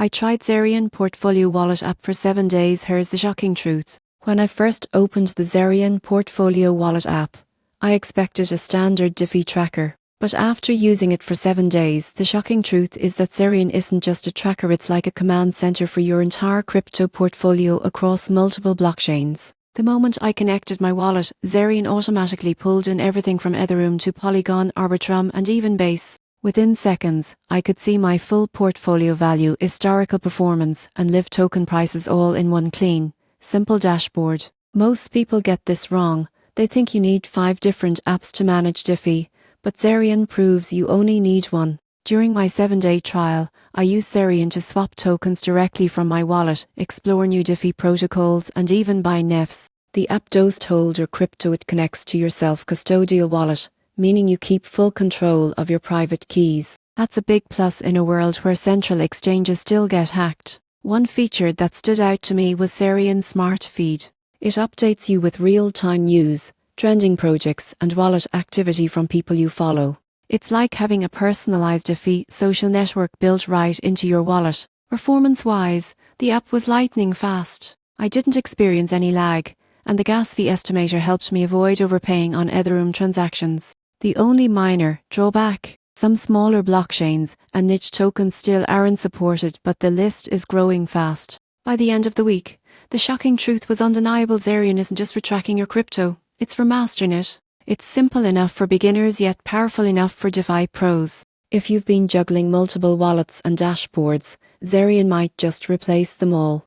I tried Zerion Portfolio Wallet app for 7 days. Here's the shocking truth. When I first opened the Zerion Portfolio Wallet app, I expected a standard Diffie tracker. But after using it for 7 days, the shocking truth is that Zerion isn't just a tracker, it's like a command center for your entire crypto portfolio across multiple blockchains. The moment I connected my wallet, Zerion automatically pulled in everything from Ethereum to Polygon, Arbitrum and even Base. Within seconds, I could see my full portfolio value, historical performance and live token prices all in one clean, simple dashboard. Most people get this wrong. They think you need 5 different apps to manage Diffie, but Zerion proves you only need one. During my 7-day trial, I used Zerion to swap tokens directly from my wallet, explore new Diffie protocols and even buy NEFs. The app doesn't hold your crypto, it connects to your self-custodial wallet, meaning you keep full control of your private keys. That's a big plus in a world where central exchanges still get hacked. One feature that stood out to me was Zerion's Smart Feed. It updates you with real-time news, trending projects and wallet activity from people you follow. It's like having a personalized Diffie social network built right into your wallet. Performance-wise, the app was lightning fast. I didn't experience any lag, and the gas fee estimator helped me avoid overpaying on Ethereum transactions. The only minor drawback: some smaller blockchains and niche tokens still aren't supported, but the list is growing fast. By the end of the week, the shocking truth was undeniable. Zerion isn't just for tracking your crypto, it's for mastering it. It's simple enough for beginners yet powerful enough for DeFi pros. If you've been juggling multiple wallets and dashboards, Zerion might just replace them all.